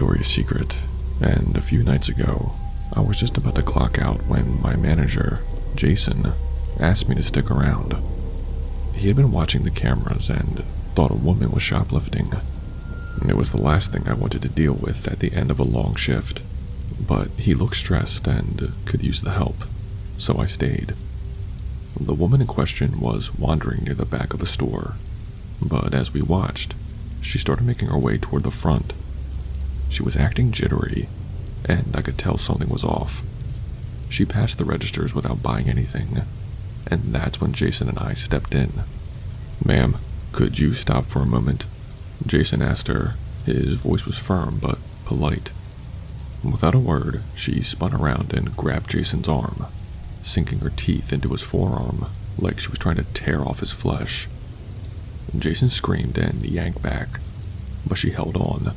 Victoria's Secret, and a few nights ago, I was just about to clock out when my manager, Jason, asked me to stick around. He had been watching the cameras and thought a woman was shoplifting. It was the last thing I wanted to deal with at the end of a long shift, but he looked stressed and could use the help, so I stayed. The woman in question was wandering near the back of the store, but as we watched, she started making her way toward the front. She was acting jittery, and I could tell something was off. She passed the registers without buying anything, and that's when Jason and I stepped in. "Ma'am, could you stop for a moment?" Jason asked her. His voice was firm but polite. Without a word, she spun around and grabbed Jason's arm, sinking her teeth into his forearm like she was trying to tear off his flesh. Jason screamed and yanked back, but she held on.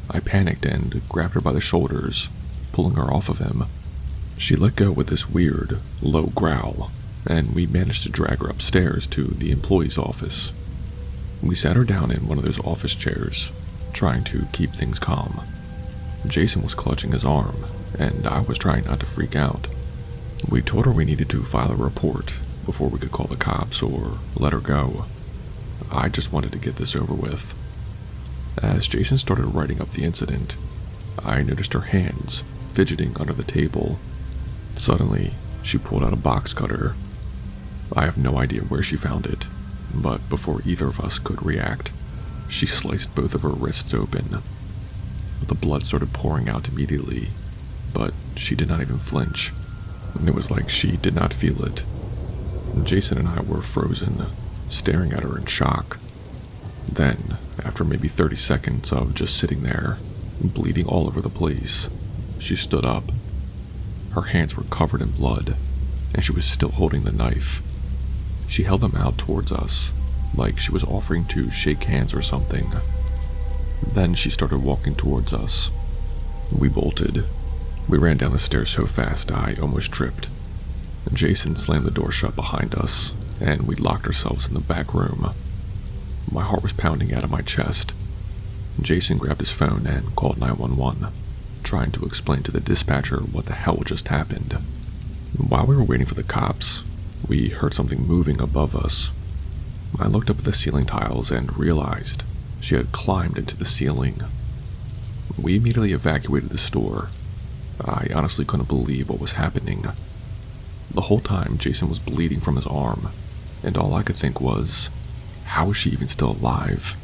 I panicked and grabbed her by the shoulders, pulling her off of him. She let go with this weird, low growl, and we managed to drag her upstairs to the employee's office. We sat her down in one of those office chairs, trying to keep things calm. Jason was clutching his arm, and I was trying not to freak out. We told her we needed to file a report before we could call the cops or let her go. I just wanted to get this over with. As Jason started writing up the incident, I noticed her hands fidgeting under the table. Suddenly, she pulled out a box cutter. I have no idea where she found it, but before either of us could react, she sliced both of her wrists open. The blood started pouring out immediately, but she did not even flinch. It was like she did not feel it. Jason and I were frozen, staring at her in shock. Then, after maybe 30 seconds of just sitting there, bleeding all over the place, she stood up. Her hands were covered in blood, and she was still holding the knife. She held them out towards us, like she was offering to shake hands or something. Then she started walking towards us. We bolted. We ran down the stairs so fast I almost tripped. Jason slammed the door shut behind us, and we locked ourselves in the back room. My heart was pounding out of my chest. Jason grabbed his phone and called 911, trying to explain to the dispatcher what the hell just happened. While we were waiting for the cops, we heard something moving above us. I looked up at the ceiling tiles and realized she had climbed into the ceiling. We immediately evacuated the store. I honestly couldn't believe what was happening. The whole time, Jason was bleeding from his arm, and all I could think was, how is she even still alive?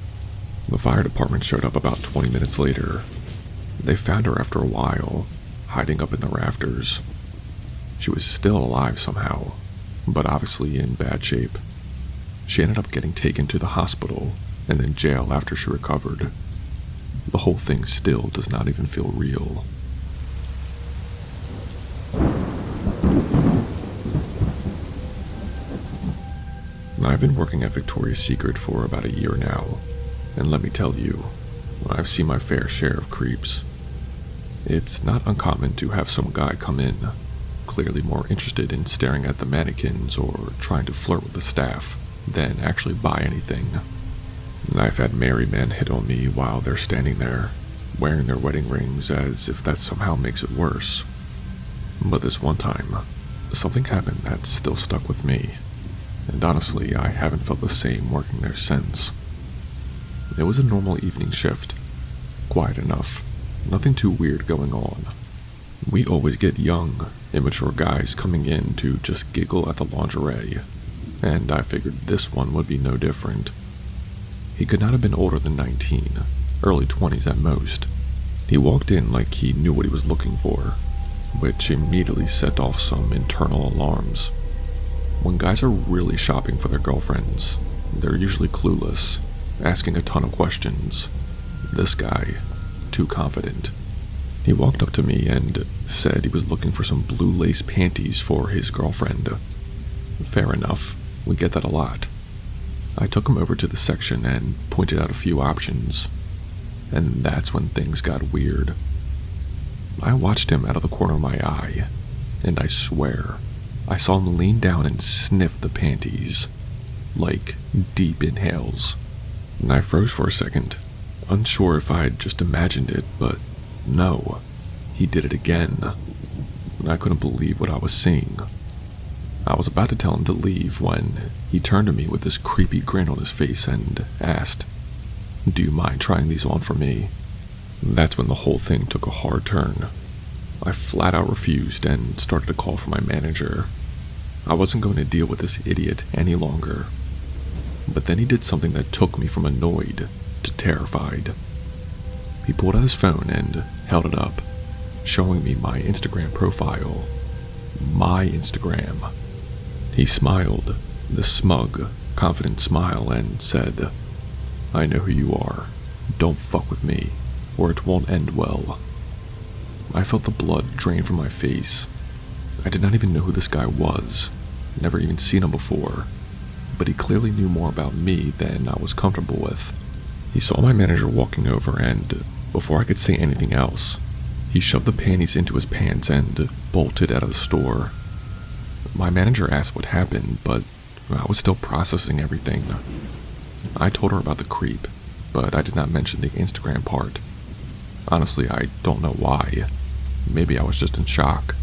The fire department showed up about 20 minutes later. They found her after a while, hiding up in the rafters. She was still alive somehow, but obviously in bad shape. She ended up getting taken to the hospital and in jail after she recovered. The whole thing still does not even feel real. I've been working at Victoria's Secret for about a year now, and let me tell you, I've seen my fair share of creeps. It's not uncommon to have some guy come in, clearly more interested in staring at the mannequins or trying to flirt with the staff than actually buy anything. I've had married men hit on me while they're standing there, wearing their wedding rings as if that somehow makes it worse. But this one time, something happened that still stuck with me, and honestly, I haven't felt the same working there since. It was a normal evening shift, quiet enough, nothing too weird going on. We always get young, immature guys coming in to just giggle at the lingerie, and I figured this one would be no different. He could not have been older than 19, early 20s at most. He walked in like he knew what he was looking for, which immediately set off some internal alarms. When guys are really shopping for their girlfriends, they're usually clueless, asking a ton of questions. This guy, too confident. He walked up to me and said he was looking for some blue lace panties for his girlfriend. Fair enough, we get that a lot. I took him over to the section and pointed out a few options, and that's when things got weird. I watched him out of the corner of my eye, and I swear, I saw him lean down and sniff the panties, like deep inhales. And I froze for a second, unsure if I'd just imagined it, but no, he did it again. I couldn't believe what I was seeing. I was about to tell him to leave when he turned to me with this creepy grin on his face and asked, "Do you mind trying these on for me?" That's when the whole thing took a hard turn. I flat out refused and started to call for my manager. I wasn't going to deal with this idiot any longer. But then he did something that took me from annoyed to terrified. He pulled out his phone and held it up, showing me my Instagram profile. My Instagram. He smiled, this smug, confident smile, and said, "I know who you are. Don't fuck with me, or it won't end well." I felt the blood drain from my face. I did not even know who this guy was, never even seen him before, but he clearly knew more about me than I was comfortable with. He saw my manager walking over, and before I could say anything else, he shoved the panties into his pants and bolted out of the store. My manager asked what happened, but I was still processing everything. I told her about the creep, but I did not mention the Instagram part. Honestly, I don't know why. Maybe I was just in shock.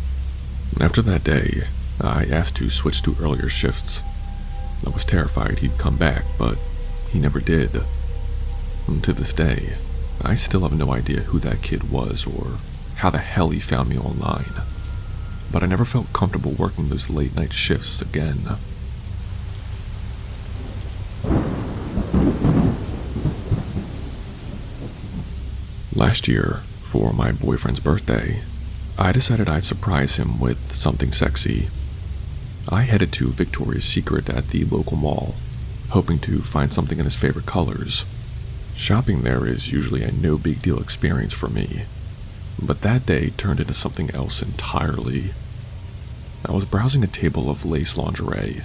After that day, I asked to switch to earlier shifts. I was terrified he'd come back, but he never did. And to this day, I still have no idea who that kid was or how the hell he found me online. But I never felt comfortable working those late night shifts again. Last year, for my boyfriend's birthday, I decided I'd surprise him with something sexy. I headed to Victoria's Secret at the local mall, hoping to find something in his favorite colors. Shopping there is usually a no big deal experience for me, but that day turned into something else entirely. I was browsing a table of lace lingerie,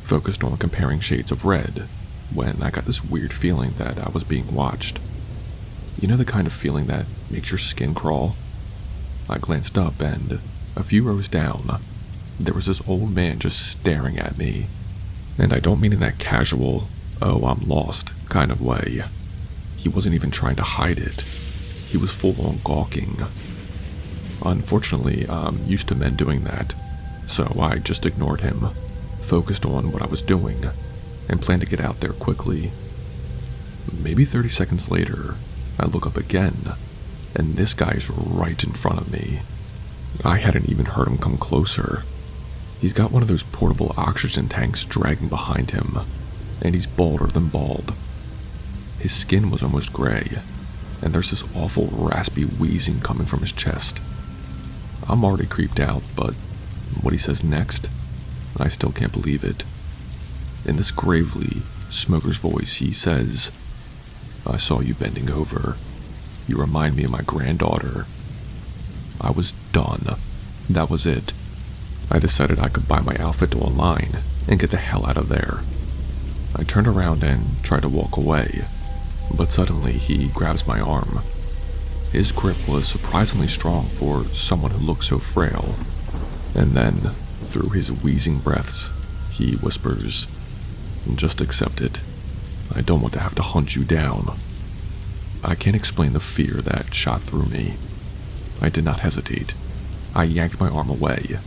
focused on comparing shades of red, when I got this weird feeling that I was being watched. You know the kind of feeling that makes your skin crawl? I glanced up, and a few rows down, there was this old man just staring at me. And I don't mean in that casual, "oh, I'm lost" kind of way. He wasn't even trying to hide it. He was full on gawking. Unfortunately, I'm used to men doing that, so I just ignored him, focused on what I was doing, and planned to get out there quickly. Maybe 30 seconds later, I look up again, and this guy's right in front of me. I hadn't even heard him come closer. He's got one of those portable oxygen tanks dragging behind him, and he's balder than bald. His skin was almost gray, and there's this awful raspy wheezing coming from his chest. I'm already creeped out, but what he says next, I still can't believe it. In this gravely smoker's voice, he says, "I saw you bending over. You remind me of my granddaughter." I was done. That was it. I decided I could buy my outfit online and get the hell out of there. I turned around and tried to walk away, but suddenly he grabs my arm. His grip was surprisingly strong for someone who looked so frail. And then, through his wheezing breaths, he whispers, "Just accept it. I don't want to have to hunt you down." I can't explain the fear that shot through me. I did not hesitate. I yanked my arm away,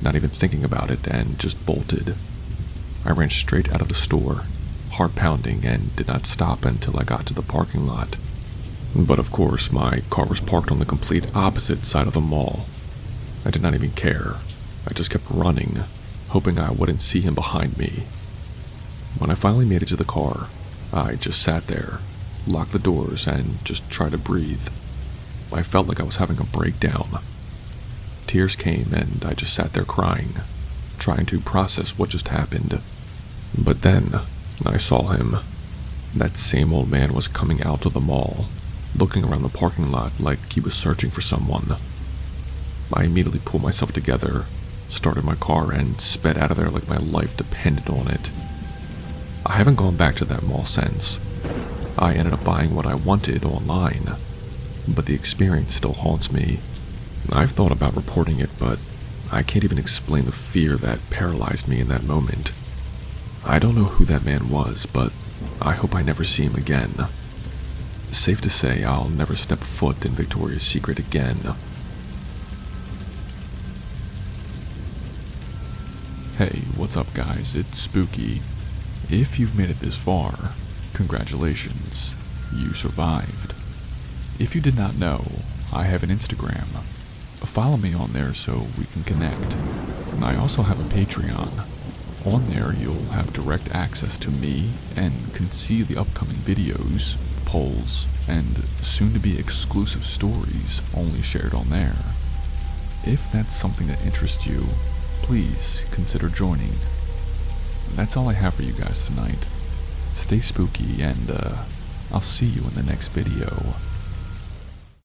not even thinking about it, and just bolted. I ran straight out of the store, heart pounding, and did not stop until I got to the parking lot. But of course, my car was parked on the complete opposite side of the mall. I did not even care. I just kept running, hoping I wouldn't see him behind me. When I finally made it to the car, I just sat there, locked the doors, and just tried to breathe. I felt like I was having a breakdown. Tears came, and I just sat there crying, trying to process what just happened. But then, I saw him. That same old man was coming out of the mall, looking around the parking lot like he was searching for someone. I immediately pulled myself together, started my car, and sped out of there like my life depended on it. I haven't gone back to that mall since. I ended up buying what I wanted online, but the experience still haunts me. I've thought about reporting it, but I can't even explain the fear that paralyzed me in that moment. I don't know who that man was, but I hope I never see him again. Safe to say I'll never step foot in Victoria's Secret again. Hey, what's up guys? It's Spooky. If you've made it this far, congratulations, you survived. If you did not know, I have an Instagram. Follow me on there so we can connect. I also have a Patreon. On there you'll have direct access to me and can see the upcoming videos, polls, and soon-to-be exclusive stories only shared on there. If that's something that interests you, please consider joining. That's all I have for you guys tonight. Stay spooky and I'll see you in the next video.